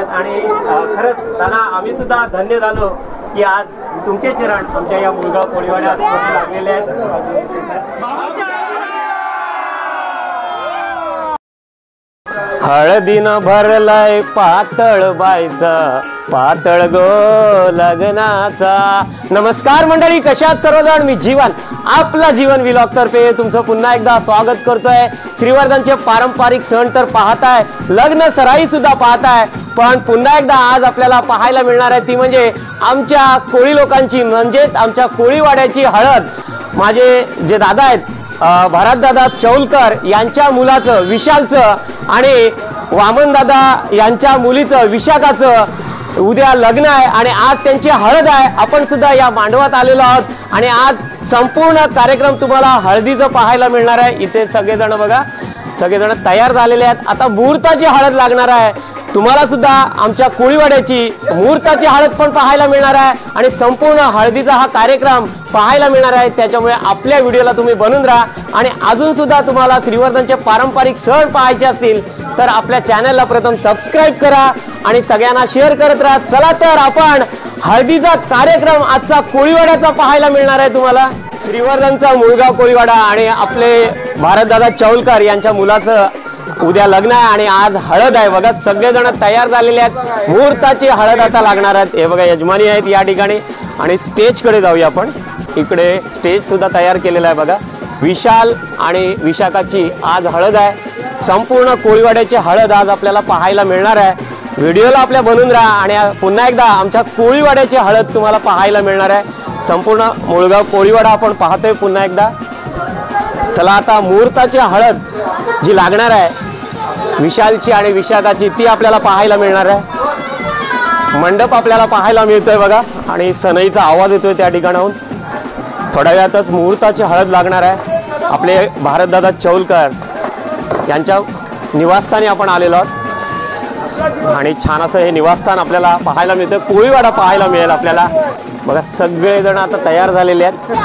आहेत आणि खरंच दादा आम्ही सुद्धा धन्य झालो की आज तुमचे चरण आमच्या या मुळगाव कोळीवाड्यात लागलेले आहेत। हळदीनं भरलाय पातळ बायचा पातळ गो लग्नाचा। नमस्कार मंडळी, कशात सर्वजण? मी जीवन, आपला जीवन व्लॉग तर्फे तुमचं पुन्हा एकदा स्वागत करतोय। श्रीवर्धनचे पारंपरिक सण तर पाहताय, लग्न सराई सुद्धा पाहताय, पण पुन्हा एकदा आज आपल्याला पाहायला मिळणार आहे ती म्हणजे आमच्या कोळी लोकांची, म्हणजेच आमच्या कोळीवाड्याची हळद। माझे जे दादा आहेत भरतदादा चौलकर यांच्या मुलाचं विशालचं आणि वामनदादा यांच्या मुलीचं विशाखाचं उद्या लग्न आहे आणि आज त्यांची हळद आहे। आपण सुद्धा या मांडवात आलेलो आहोत आणि आज संपूर्ण कार्यक्रम तुम्हाला हळदीचं पाहायला मिळणार आहे। इथे सगळेजण बघा, सगळेजण तयार झालेले आहेत। आता मुहूर्ताची हळद लागणार आहे, तुम्हाला सुद्धा आमच्या कोळीवाड्याची मुहूर्ताची हळद पण पाहायला मिळणार आहे आणि संपूर्ण हळदीचा हा कार्यक्रम पाहायला मिळणार आहे। त्याच्यामुळे आपल्या व्हिडिओला तुम्ही बनून राहा आणि अजून सुद्धा तुम्हाला श्रीवर्धनचे पारंपरिक सण पाहायचे असतील तर आपल्या चॅनलला प्रथम सबस्क्राइब करा आणि सगळ्यांना शेअर करत राहा। चला तर आपण हळदीचा कार्यक्रम आजचा कोळीवाड्याचा पाहायला मिळणार आहे तुम्हाला। श्रीवर्धनचा मुळगाव कोळीवाडा आणि आपले भरतदादा चौलकर यांच्या मुलाचं उद्या लग्न आहे आणि आज हळद आहे। बघा सगळेजण तयार झालेले आहेत, मुहूर्ताची हळद आता लागणार आहेत। हे बघा यजमानी आहेत या ठिकाणी आणि स्टेजकडे जाऊया आपण। इकडे स्टेज सुद्धा तयार केलेला आहे बघा। विशाल आणि विशाखाची आज हळद आहे। संपूर्ण कोळीवाड्याची हळद आज आपल्याला पाहायला मिळणार आहे। व्हिडिओला आपल्या बनून राहा आणि पुन्हा एकदा आमच्या कोळीवाड्याची हळद तुम्हाला पाहायला मिळणार आहे। संपूर्ण मुळगाव कोळीवाडा आपण पाहतोय पुन्हा एकदा। चला आता मुहूर्ताची हळद जी लागणार आहे विशालची आणि विशाखाची ती आपल्याला पाहायला मिळणार आहे। मंडप आपल्याला पाहायला मिळतोय बघा आणि सनईचा आवाज येतोय त्या ठिकाणाहून। थोड्या वेळातच मुहूर्ताची हळद लागणार आहे। आपले भरतदादा चौलकर यांच्या निवासस्थानी आपण आलेलो आहोत आणि छान असं हे निवासस्थान आपल्याला पाहायला मिळतं, कोळीवाडा पाहायला मिळेल आपल्याला। बघा सगळेजण आता तयार झालेले आहेत।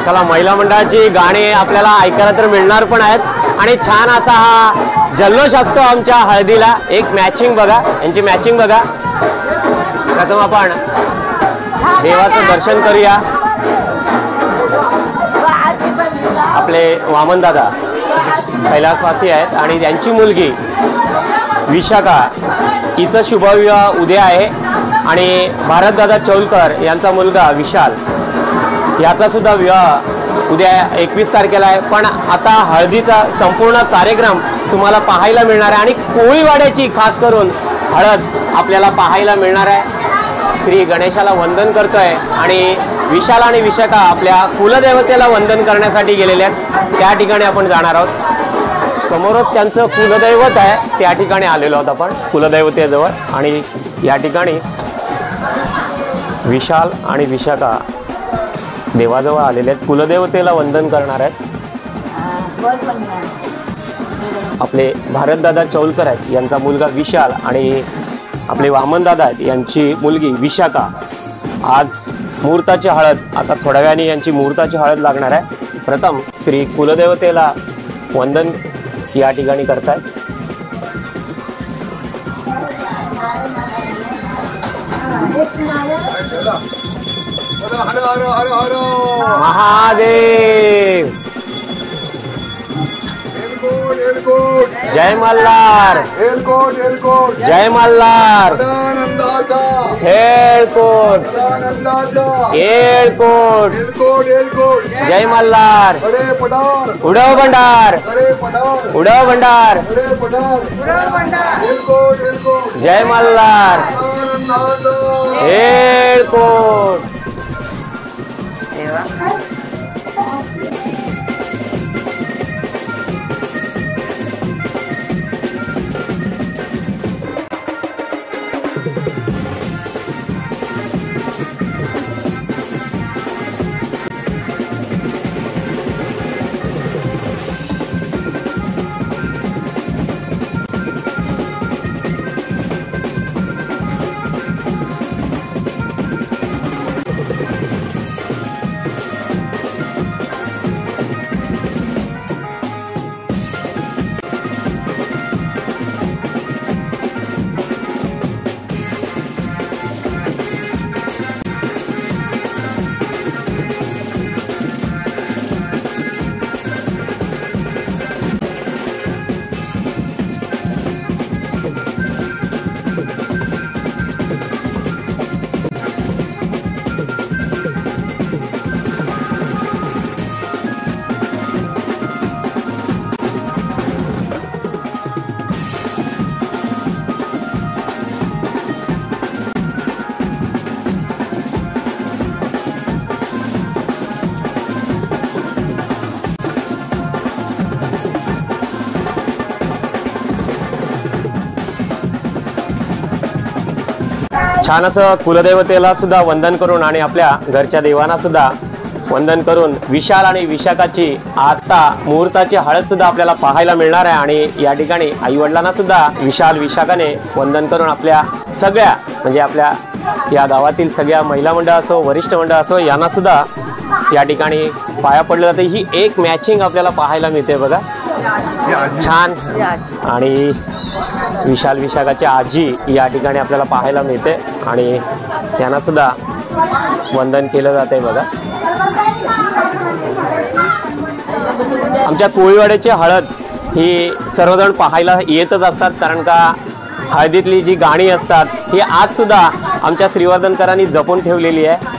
चला महिला मंडळाची गाणी आपल्याला ऐकायला तर मिळणार पण आहेत आणि छान असा हा जल्लोष असतो आमच्या हळदीला। एक मॅचिंग बघा, यांची मॅचिंग बघा। प्रथम आपण देवाचं दर्शन करूया। आपले वामनदादा कैलासवासी आहेत आणि त्यांची मुलगी विशाखा हिचं शुभविवाह उद्या आहे आणि भरतदादा चौलकर यांचा मुलगा विशाल याचा सुद्धा विवाह उद्या 21 तारखेला आहे। पण आता हळदीचा संपूर्ण कार्यक्रम तुम्हाला पाहायला मिळणार आहे आणि कोळीवाड्याची खास करून हळद आपल्याला पाहायला मिळणार आहे। श्री गणेशाला वंदन करतोय आणि विशाल आणि विशाखा आपल्या कुलदेवतेला वंदन करण्यासाठी गेलेले आहेत। त्या ठिकाणी आपण जाणार आहोत। समोरच त्यांचं कुलदैवत आहे, त्या ठिकाणी आलेलो आहोत आपण कुलदैवतेजवळ आणि या ठिकाणी विशाल आणि विशाखा देवाजवळ आलेले आहेत, कुलदेवतेला वंदन करणार आहेत। आपले भरतदादा चौलकर आहेत, यांचा मुलगा विशाल आणि आपले वामनदादा आहेत, यांची मुलगी विशाखा। आज मुहूर्ताची हळद, आता थोड्या वेळाने यांची मुहूर्ताची हळद लागणार आहे। प्रथम श्री कुलदेवतेला वंदन या ठिकाणी करतायत। महादेव जय मल्हार एलकोट एलकोट जय मल्हार सदानंदाचा हेळकोट सदानंदाचा येळकोट एलकोट एलकोट जय मल्हार अरे पठार उडव भंडार अरे पठार उडव भंडार अरे पठार एलकोट एलकोट जय मल्हार सदानंदाचा हेळकोट छान असं कुलदेवतेला सुद्धा वंदन करून आणि आपल्या घरच्या देवांना सुद्धा वंदन करून विशाल आणि विशाखाची आता मुहूर्ताची हळद सुद्धा आपल्याला पाहायला मिळणार आहे। आणि या ठिकाणी आई वडिलांना सुद्धा विशाल विशाखाने वंदन करून आपल्या सगळ्या म्हणजे आपल्या या गावातील सगळ्या महिला मंडळ असो वरिष्ठ मंडळ असो यांना सुद्धा या ठिकाणी पाया पडलं जाते। ही एक मॅचिंग आपल्याला पाहायला मिळते बघा छान। आणि विशाल विशाखाची आजी या ठिकाणी आपल्याला पाहायला मिळते आणि त्यांना सुद्धा वंदन केलं जाते बघा। आमच्या कोळीवाड्याची हळद ही सर्वजण पाहायला येतच असतात कारण का हळदीतली जी गाणी असतात ही आज सुद्धा आमच्या श्रीवर्धनकरांनी जपून ठेवलेली आहे।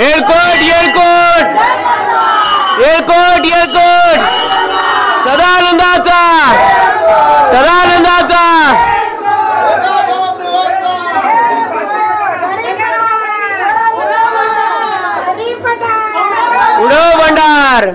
येळकोट येळकोट येळकोट येळकोट सदानंदाचा सदानंदाचा उडव भंडार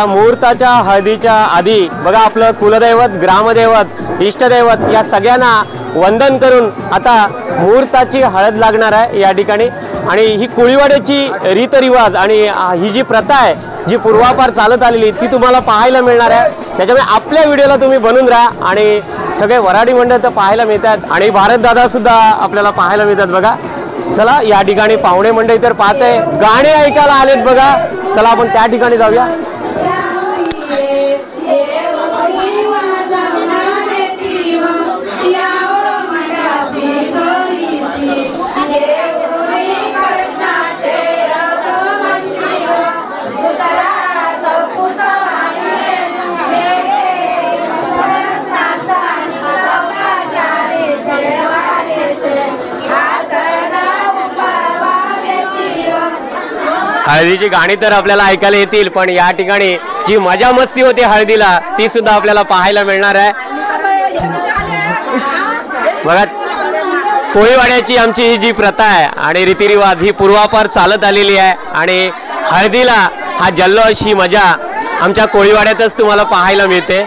मुहूर्ताच्या हळदीच्या आधी बघा आपलं कुलदैवत ग्रामदैवत इष्टदैवत या सगळ्यांना वंदन करून आता मुहूर्ताची हळद लागणार आहे या ठिकाणी। आणि ही कोळीवाड्याची रीतरिवाज आणि ही जी प्रथा आहे जी पूर्वापार चालत आलेली ती तुम्हाला पाहायला मिळणार आहे। त्याच्यामुळे आपल्या व्हिडिओला तुम्ही बनून राहा आणि सगळे वराडी मंडळ तर पाहायला मिळतात आणि भारत दादा सुद्धा आपल्याला पाहायला मिळतात बघा। चला या ठिकाणी पाहुणे मंडळी तर पाहते गाणे ऐकायला आलेत बघा। चला आपण त्या ठिकाणी जाऊया। हळदीची गाणी तर आपल्याला ऐकायला येतील पण या ठिकाणी जी मजा मस्ती होती हळदीला ती सुद्धा आपल्याला पाहायला मिळणार आहे। बघा कोळीवाड्याची आमची ही जी प्रथा आहे आणि रीतिरिवाज ही पूर्वापार चालत आलेली आहे आणि हळदीला हा जल्लोष ही मजा आमच्या कोळीवाड्यातच तुम्हाला पाहायला मिळते।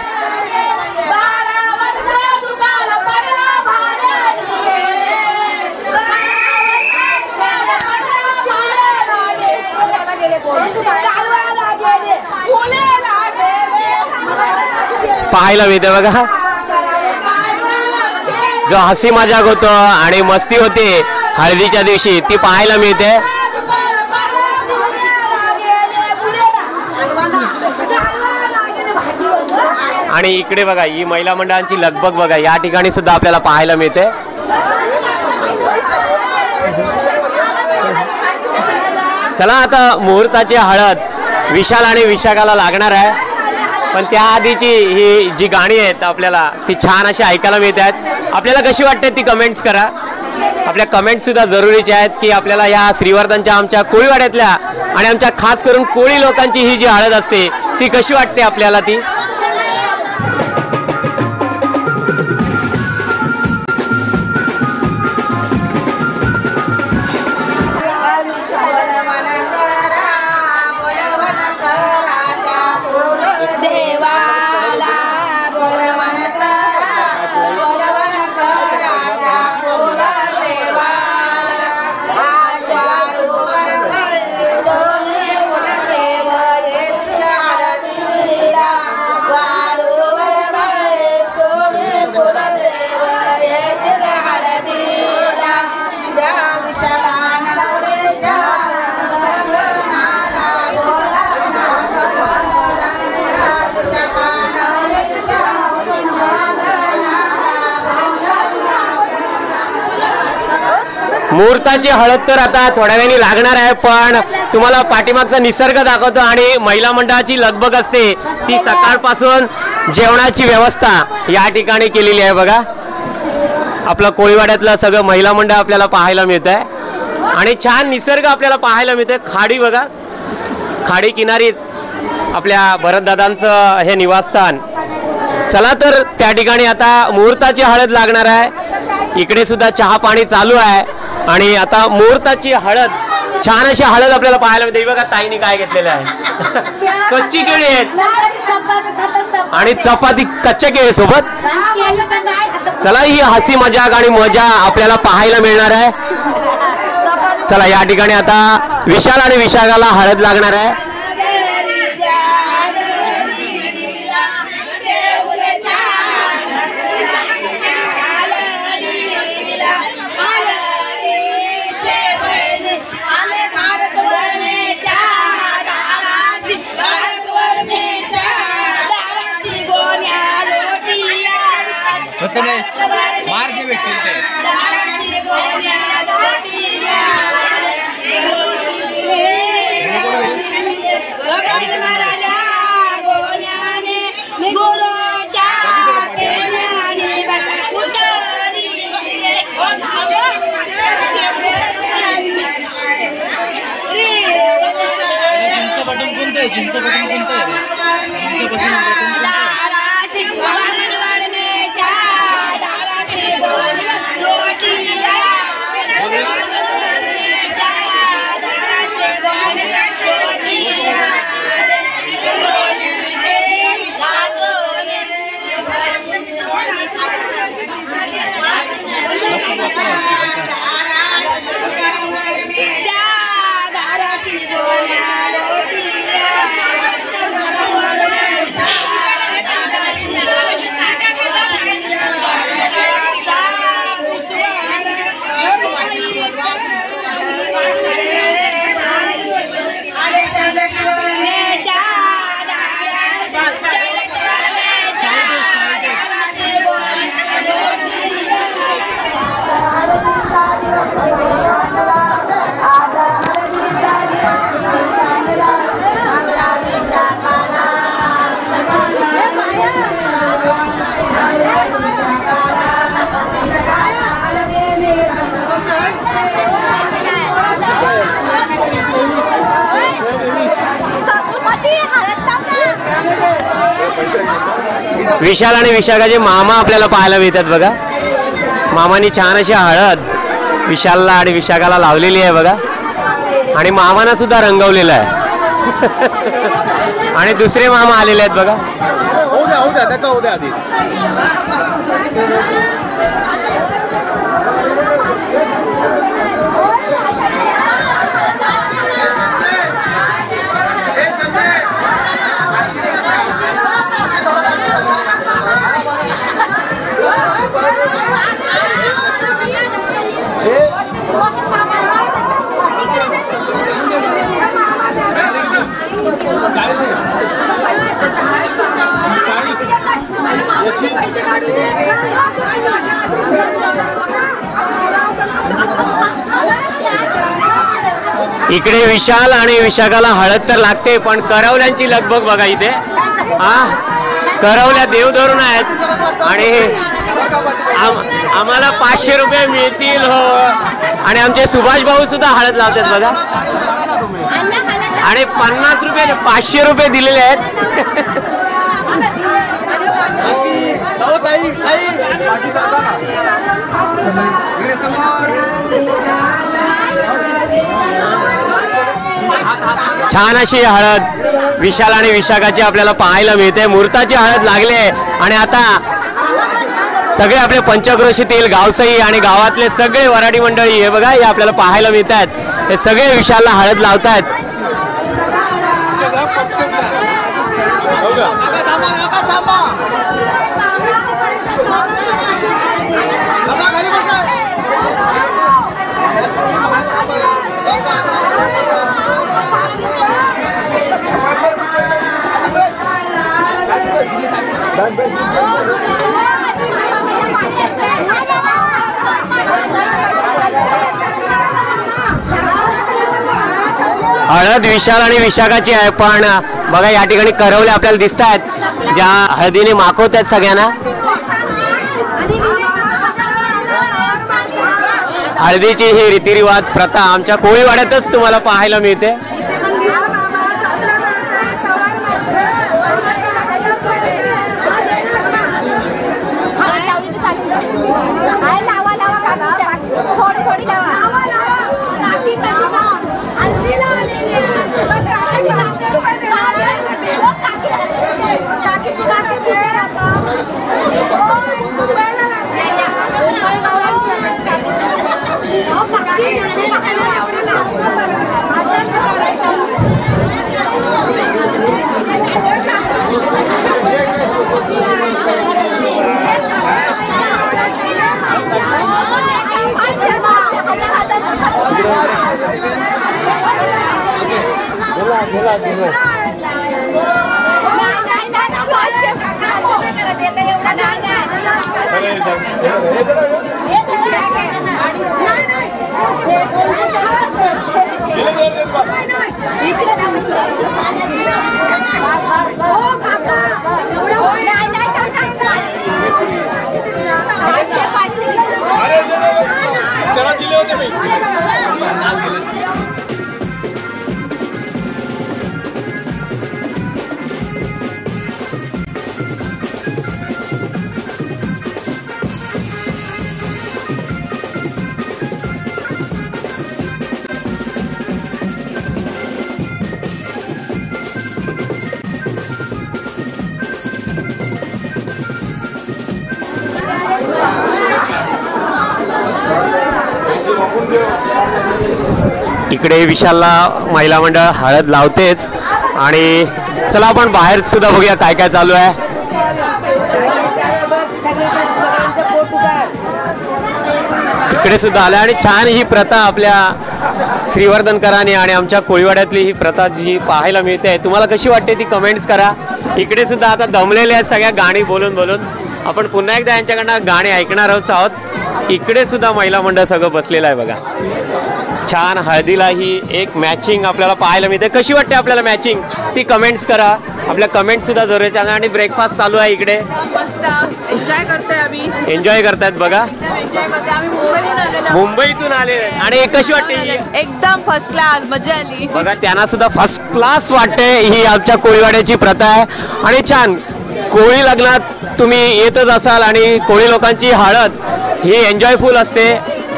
पाहायला मिळते बघा जो हसी मजाक होतो आणि मस्ती होते हळदीच्या दिवशी ती पाहायला मिळते। आणि इकडे बघा ही महिला मंडळांची लगबग बघा या ठिकाणी सुद्धा आपल्याला पाहायला मिळते। चला आता मुहूर्ताची हळद विशाल आणि विशाखाला लागणार आहे पण त्याआधीची ही जी गाणी आहेत आपल्याला ती छान अशी ऐकायला मिळतात। आपल्याला कशी वाटते ती कमेंट्स करा। आपल्या कमेंट्स सुद्धा जरुरीच्या आहेत की आपल्याला या श्रीवर्धनच्या आमच्या कोळीवाड्यातल्या आणि आमच्या खास करून कोळी लोकांची ही जी हळद असते ती कशी वाटते आपल्याला ती। मुहूर्ताची हळद तर आता थोड्या वेळाने लागणार आहे, पण तुम्हाला पाठीमागचा निसर्ग दाखवतो आणि महिला मंडळाची लगबग असते ती सकाळपासून जेवणाची व्यवस्था या ठिकाणी केलेली आहे बघा. आपलं कोळीवाड्यातलं सगळं महिला मंडळ आपल्याला पाहायला मिळत आहे आणि छान निसर्ग आपल्याला पाहायला मिळतंय. खाडी बघा, खाडी किनारीच आपल्या भरतदादांचं हे निवासस्थान. चला तर त्या ठिकाणी आता मुहूर्ताची हळद लागणार आहे. इकडे सुद्धा चहा पाणी चालू आहे आणि आता मुहूर्ताची हळद, छान अशी हळद आपल्याला पाहायला मिळते. बघा ताईने काय घेतलेलं आहे, कच्ची केळी आहेत आणि चपाती कच्च्या केळी सोबत. चला ही हसी मजाक आणि मजा आपल्याला पाहायला मिळणार आहे. चला या ठिकाणी आता विशाल आणि विशाखाला हळद लागणार आहे. विशाल आणि विशाखाचे मामा आपल्याला पाहायला मिळतात बघा. मामानी छान अशी हळद विशालला आणि विशाखाला लावलेली आहे बघा आणि मामाना सुद्धा रंगवलेलं आहे. आणि दुसरे मामा आलेले आहेत बघा. होऊ द्या त्याचा होऊ द्या आधी. इकडे विशाल आणि विशाखाला हळद तर लागते, पण करवल्यांची लगबग बघा इथे. करवल्या देव धरून आहेत आणि आम्हाला 500 रुपये मिळतील हो. आणि आमचे सुभाष भाऊ सुद्धा हळद लावतात बघा आणि 50 रुपये 500 रुपये दिलेले आहेत. छान अशी हळद विशाल आणि विशाखाची आपल्याला पाहायला मिळते. मुहूर्ताची हळद लागली आहे आणि आता सगळे आपले पंचक्रोशीतील गावसई आणि गावातले सगळे वराडी मंडळी हे बघा हे आपल्याला पाहायला मिळतात. हे सगळे विशालला हळद लावतात. हळद विशाल आणि विशाखाची आहे, पण बघा या ठिकाणी करवले आपल्याला दिसत आहेत ज्या हळदीने माखवत आहेत सगळ्यांना. हळदीची ही रीतिरिवाज प्रथा आमच्या कोळीवाड्यातच तुम्हाला पाहायला मिळते. इकडे विशालला महिला मंडळ हळद लावतेच आणि चला आपण बाहेर सुद्धा बघूया काय काय चालू आहे. इकडे सुद्धा आल्या आणि छान ही प्रथा आपल्या श्रीवर्धनकरांनी आणि आमच्या कोळीवाड्यातली ही प्रथा जी पाहायला मिळते तुम्हाला कशी वाटते ती कमेंट्स करा. इकडे सुद्धा आता दमलेले आहेत सगळ्या गाणी बोलून बोलून. आपण पुन्हा एकदा यांच्याकडनं गाणी ऐकणार आहोत. इकडे सुद्धा महिला मंडळ सगळं बसलेलं आहे बघा. छान हळदीला ही एक मॅचिंग आपल्याला पाहायला मिळते. कशी वाटते आपल्याला मॅचिंग ती कमेंट्स करा. आपल्या कमेंट सुद्धा जरूर आहे. आणि ब्रेकफास्ट चालू आहे इकडे. एन्जॉय करतायत बघा. मुंबईतून आले आणि कशी वाटते ही? एकदम फर्स्ट क्लास, मजा आली बघा. त्यांना सुद्धा फर्स्ट क्लास वाटते. ही आमच्या कोळीवाड्याची प्रथा आहे आणि छान कोळी लग्नात तुम्ही येतच असाल आणि कोळी लोकांची हळद ही एन्जॉयफुल असते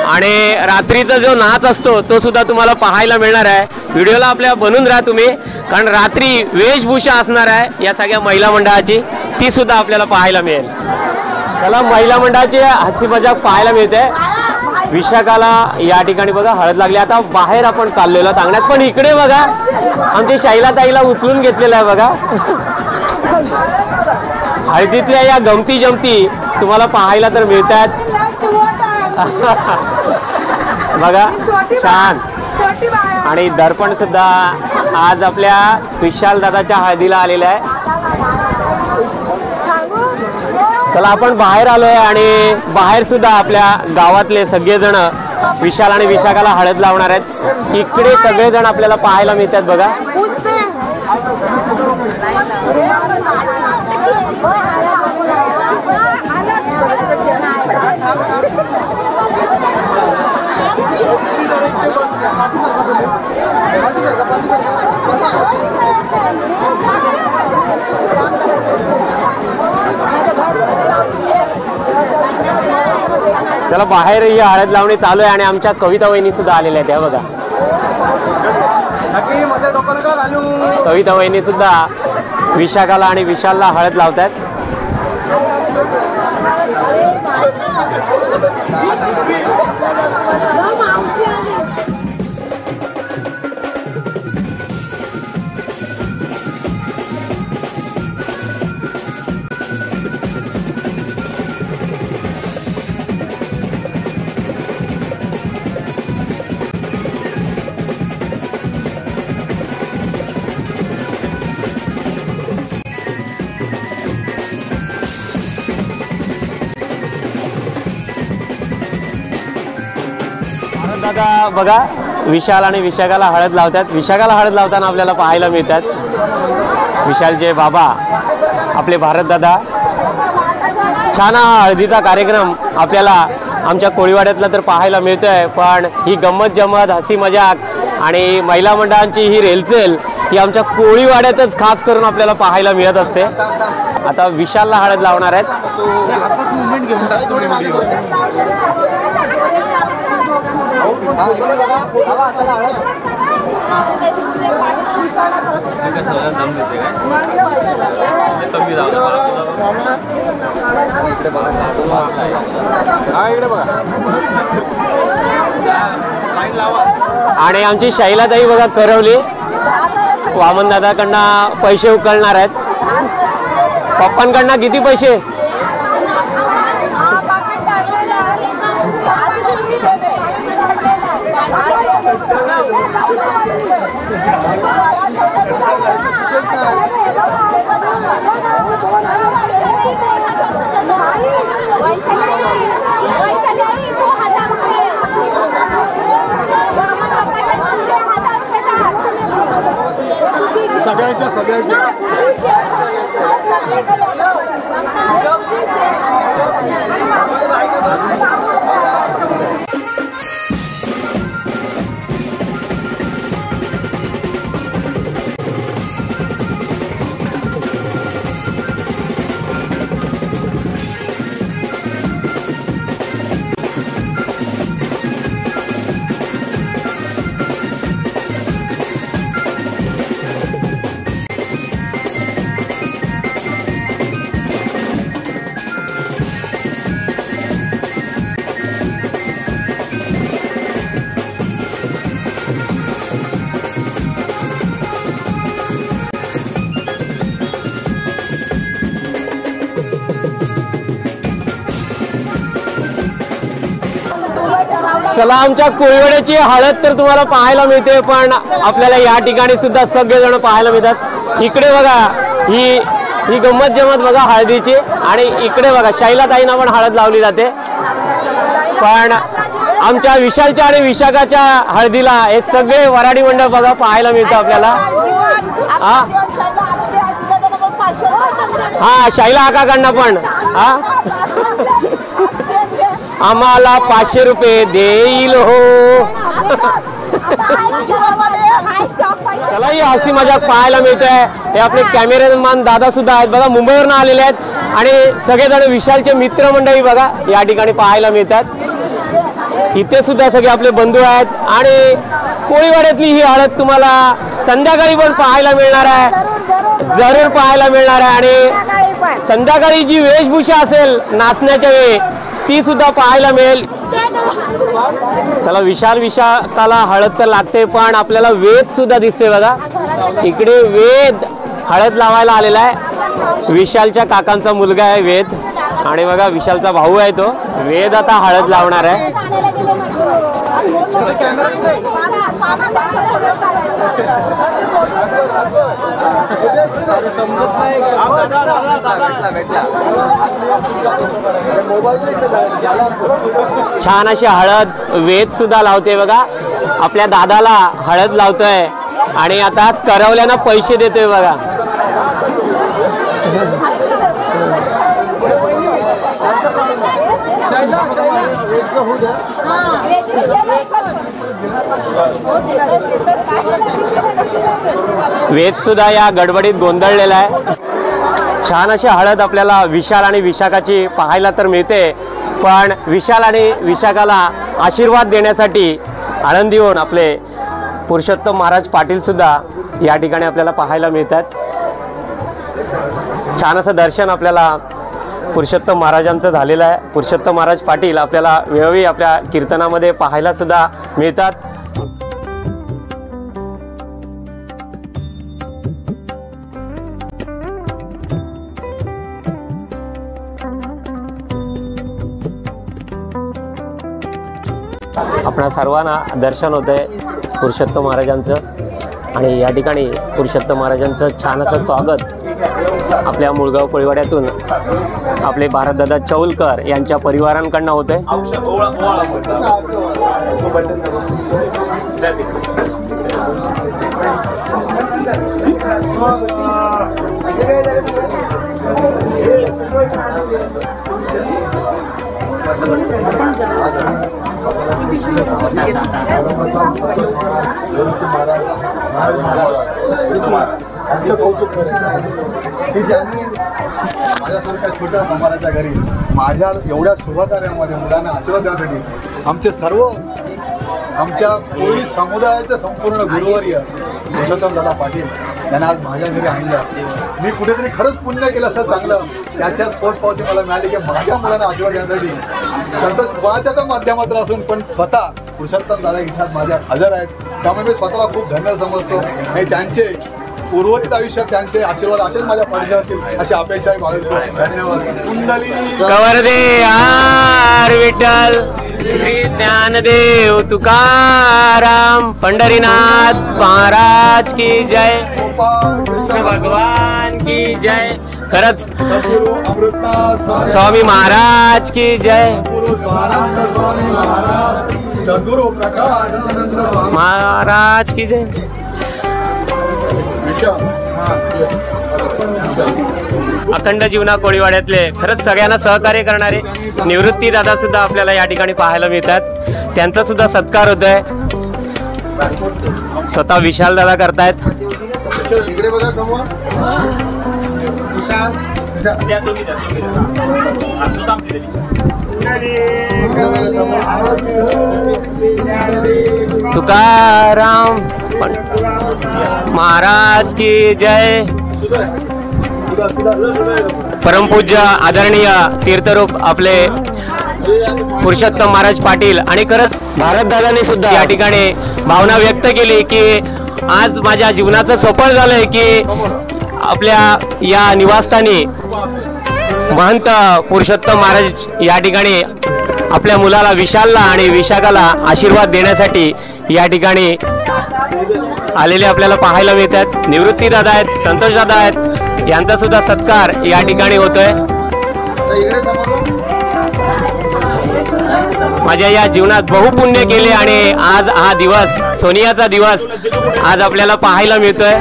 आणि रात्रीचा जो नाच असतो तो सुद्धा तुम्हाला पाहायला मिळणार आहे. व्हिडिओला आपल्या बनून राहा तुम्ही, कारण रात्री वेशभूषा असणार आहे या सगळ्या महिला मंडळाची, ती सुद्धा आपल्याला पाहायला मिळेल. चला महिला मंडळाची हसी मजाक पाहायला मिळते. विशाखाला या ठिकाणी बघा हळद लागली. आता बाहेर आपण चाललेलो अंगणात, पण इकडे बघा आमची शैला ताईला उचलून घेतलेला आहे बघा. हळदीतल्या या गमती जमती तुम्हाला पाहायला तर मिळतात बघा. छान. आणि दर्पण सुद्धा आज आपल्या विशाल दादाच्या हळदीला आलेलं आहे. चला आपण बाहेर आलोय आणि बाहेर सुद्धा आपल्या गावातले सगळेजण विशाल आणि विशाखाला हळद लावणार आहेत. इकडे सगळेजण आपल्याला पाहायला मिळतात बघा. चला बाहेर ही हळद लावणी चालू आहे आणि आमच्या कविता वहिनी सुद्धा आलेल्या आहेत. बघा कविता वहिनी सुद्धा विशाखाला आणि विशालला हळद लावतात. दादा बघा विशाल आणि विशाखाला हळद लावतात. विशाखाला हळद लावताना आपल्याला पाहायला मिळतात विशालचे बाबा आपले भारतदादा. छान हा हळदीचा कार्यक्रम आपल्याला आमच्या कोळीवाड्यातला तर पाहायला मिळतोय. पण ही गंमत जमत हसी मजाक आणि महिला मंडळांची ही रेलचेल ही आमच्या कोळीवाड्यातच खास करून आपल्याला पाहायला मिळत असते. आता विशालला हळद लावणार आहेत. आणि आमची शैलाताई बघा करवली वामन दादाकडनं पैसे उकळणार आहेत. पप्पांकडनं किती पैसे? सगळ्यांच्या चला आमच्या कोळीवाड्याची हळद तर तुम्हाला पाहायला मिळते. पण आपल्याला या ठिकाणी सुद्धा सगळेजण पाहायला मिळतात. इकडे बघा ही गंमत जमत बघा हळदीची. आणि इकडे बघा शैलाताईंना पण हळद लावली जाते. पण आमच्या विशालच्या आणि विशाखाच्या हळदीला हे सगळे वराडी मंडप बघा पाहायला मिळतं आपल्याला. हा शैला आकाकडनं पण आम्हाला 500 रुपये देईल हो. चला ही हसी मजाक पाहायला मिळतोय. हे आपले कॅमेरामॅन दादा सुद्धा आहेत बघा मुंबईवरून आलेले आहेत. आणि सगळेजण विशालचे मित्रमंडळी बघा या ठिकाणी पाहायला मिळतात. इथे सुद्धा सगळे आपले बंधू आहेत. आणि कोळीवाड्यातली ही हळद तुम्हाला संध्याकाळी पण पाहायला मिळणार आहे. जरूर पाहायला मिळणार आहे. आणि संध्याकाळी जी वेशभूषा असेल नाचण्याच्या वेळी ती सुद्धा पाहायला मिळेल. चला विशाखाला हळद तर लागते. पण आपल्याला वेद सुद्धा दिसते बघा. इकडे वेद हळद लावायला आलेला आहे. विशालच्या काकांचा मुलगा आहे वेद. आणि बघा विशालचा भाऊ आहे तो वेद आता हळद लावणार आहे. छान अशी हळद वेद सुद्धा लावते बघा. आपल्या दादाला हळद लावतोय आणि आता करवल्यानं पैसे देतोय बघा. वेद सुद्धा या गडबडीत गोंधळलेला आहे. छान अशी हळद आपल्याला विशाल आणि विशाखाची पाहायला तर मिळते. पण विशाल आणि विशाखाला आशीर्वाद देण्यासाठी आळंदीहून आपले पुरुषोत्तम महाराज पाटील सुद्धा या ठिकाणी आपल्याला पाहायला मिळतात. छान असं दर्शन आपल्याला पुरुषोत्तम महाराजांचं झालेलं आहे. पुरुषोत्तम महाराज पाटील आपल्याला वेळोवेळी आपल्या कीर्तनामध्ये पाहायला सुद्धा मिळतात. आपणा सर्वांना दर्शन होतंय पुरुषोत्तम महाराजांचं. आणि या ठिकाणी पुरुषोत्तम महाराजांचं छान असं स्वागत आपल्या मुळगाव कोळीवाड्यातून आपले भारतदादा चौलकर यांच्या परिवारांकडनं होते. आमचं कौतुक करत की त्यांनी माझ्यासारख्या छोट्या कुमाराच्या घरी माझ्या एवढ्या शुभकार्यामध्ये मुलांना आशीर्वाद देण्यासाठी आमचे सर्व आमच्या कोळी समुदायाचे संपूर्ण गुरुवर्य पुरुषोत्तम दादा पाटील त्यांना आज माझ्या घरी आणलं. मी कुठेतरी खरंच पुण्य केलं असं चांगलं. त्याच्याच पोचपावती मला मिळाली की माझ्या मुलांना आशीर्वाद देण्यासाठी संतोष कोणाच्या माध्यमातून असून पण स्वतः पुरुषोत्तम दादा इथं माझ्या हजर आहेत. त्यामुळे मी स्वतःला खूप धन्य समजतो आणि त्यांचे उर्वरित आयुष्यात त्यांचे आशीर्वाद असेल माझ्या परिसरातील अशी अपेक्षा बाळगतो. धन्यवाद. कुंडली कवरदे आर विठ्ठल श्री ज्ञानदेव तुकाराम पंढरीनाथ महाराज की जय, कृष्ण भगवान की जय. खरंच सद्गुरु अमृतनाथ स्वामी महाराज की जय, सद्गुरु स्वानंद स्वामी महाराज, सद्गुरु प्रकाशानंद स्वामी महाराज की जय. अखंड जीवना कोळीवाड्यातले खरंच सगळ्यांना सहकार्य करणारे निवृत्ती दादा सुद्धा आपल्याला या ठिकाणी पाहायला मिळतात. त्यांचा सुद्धा सत्कार होतोय. स्वतः विशाल दादा करतायत. इकडे बघा समोर तुकाराम महाराज की जय. परमपूज्य आदरणीय तीर्थरूप आपले पुरुषोत्तम महाराज पाटील आणि खरंच भारतदादांनी सुद्धा या ठिकाणी भावना व्यक्त केली की आज माझ्या जीवनाचं सफळ झालंय की आपल्या या निवासस्थानी महंत पुरुषोत्तम महाराज या ठिकाणी आपल्या मुलाला विशालला आणि विशाखाला आशीर्वाद देण्यासाठी या ठिकाणी आलेले आपल्याला पाहायला मिळतात. निवृत्ती दादा आहेत, संतोष दादा आहेत, यांचा सुद्धा सत्कार या ठिकाणी होतोय. माझ्या या जीवनात बहुपुण्य केले आणि आज हा दिवस सोनियाचा दिवस आज आपल्याला पाहायला मिळतोय.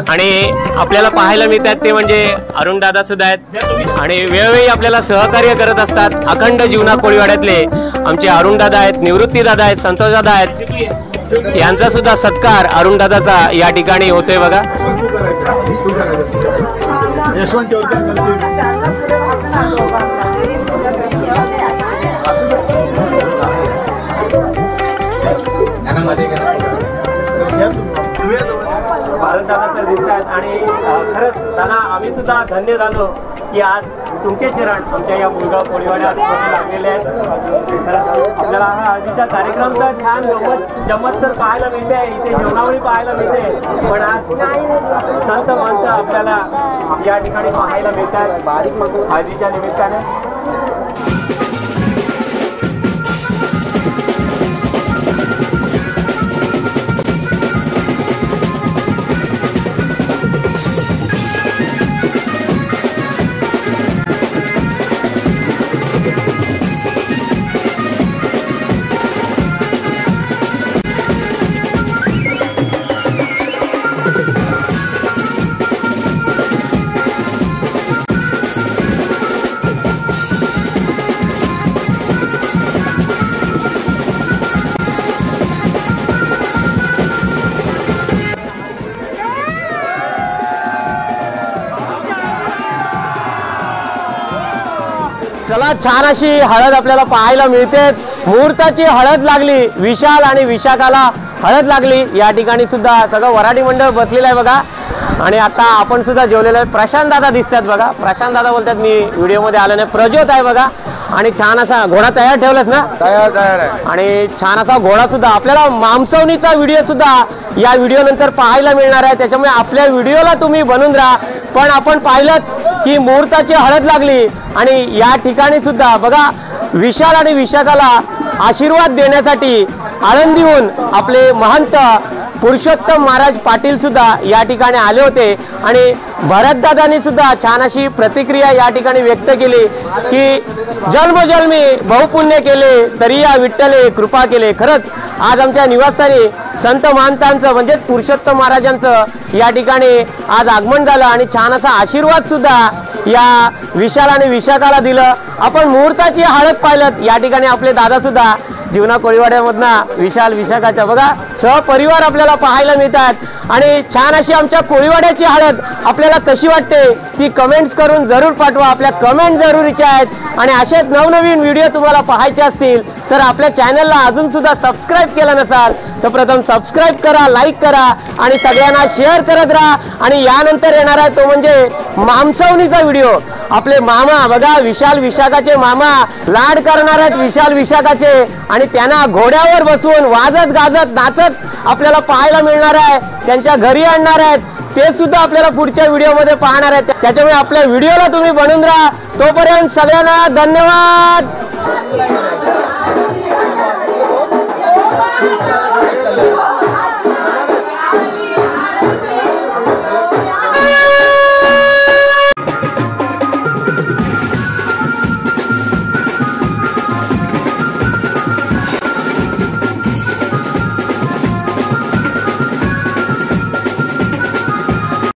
आणि आपल्याला पाहायला मिळतात ते म्हणजे अरुण दादा सुद्धा आहेत आणि वेळोवेळी आपल्याला सहकार्य करत असतात. अखंड जीवना कोळीवाड्यातले आमचे अरुण दादा आहेत, निवृत्ती दादा आहेत, संतोष दादा आहेत, यांचा सुद्धा सत्कार अरुण दादाचा या ठिकाणी होतोय बघा. भारतदादा तर दिसतात आणि खरंच दादा आम्ही सुद्धा धन्य झालो की आज तुमचे चरण आमच्या या मुलगाव कोळीवाड्यात लागलेले आहेत. आपल्याला हा हळदीचा कार्यक्रम तर छान जमत तर पाहायला मिळते, इथे जेवणावळी पाहायला मिळते, पण आज संत माणसं आपल्याला या ठिकाणी पाहायला मिळतात हळदीच्या निमित्ताने. चला छान अशी हळद आपल्याला पाहायला मिळते. मुहूर्ताची हळद लागली, विशाल आणि विशाखाला हळद लागली. या ठिकाणी सुद्धा सगळं वराडी मंडळ बसलेलं आहे बघा. आणि आता आपण सुद्धा जेवलेलो आहे. प्रशांत दादा दिसतात बघा. प्रशांत दादा बोलतात मी व्हिडिओमध्ये आलो नाही. प्रज्योत आहे बघा आणि छान असा घोडा तयार ठेवलास ना? तयार आहे. आणि छान असा घोडा सुद्धा आपल्याला मांसवणीचा व्हिडिओ सुद्धा या व्हिडिओ नंतर पाहायला मिळणार आहे. त्याच्यामुळे आपल्या व्हिडिओला तुम्ही बनवून राहा. पण आपण पाहिलं की मुहूर्ताची हळद लागली आणि या ठिकाणी सुद्धा बघा विशाल आणि विशाखाला आशीर्वाद देण्यासाठी आळंदीहून आपले महंत पुरुषोत्तम महाराज पाटील सुद्धा या ठिकाणी आले होते आणि भरतदादांनी सुद्धा छान अशी प्रतिक्रिया या ठिकाणी व्यक्त केली की जन्मोजन्मी बहुपुण्य केले तरी या विठ्ठले कृपा केले। खरंच आज आमच्या निवासस्थानी संत महंतांचं म्हणजे पुरुषोत्तम महाराजांचं या ठिकाणी आज आगमन झालं आणि छान असा आशीर्वाद सुद्धा या विशाल आणि विशाखाला दिलं। आपण मुहूर्ताची हळद पाहिलं या ठिकाणी आपले दादा सुद्धा जीवना कोळीवाड्यामधनं विशाल विशाखाच्या बघा सहपरिवार आपल्याला पाहायला मिळतात आणि छान अशी आमच्या कोळीवाड्याची हळद आपल्याला कशी वाटते ती कमेंट्स करून जरूर पाठवा। आपल्या कमेंट जरुरीच्या आहेत आणि असेच नवनवीन व्हिडिओ तुम्हाला पाहायचे असतील तर आपल्या चॅनलला अजून सुद्धा सबस्क्राईब केलं नसाल तर प्रथम सबस्क्राईब करा, लाईक करा आणि सगळ्यांना शेअर करत राहा। आणि यानंतर येणार आहे तो म्हणजे मामसवणीचा व्हिडिओ। आपले मामा बघा विशाल विशाखाचे मामा लाड करणार आहेत विशाल विशाखाचे आणि त्यांना घोड्यावर बसवून वाजत गाजत नाचत आपल्याला पाहायला मिळणार आहे। त्यांच्या घरी आणणार आहेत ते सुद्धा आपल्याला पुढच्या व्हिडिओमध्ये पाहणार आहेत। त्याच्यामुळे आपल्या व्हिडिओला तुम्ही बनून राहा। तोपर्यंत सगळ्यांना धन्यवाद। Thank you.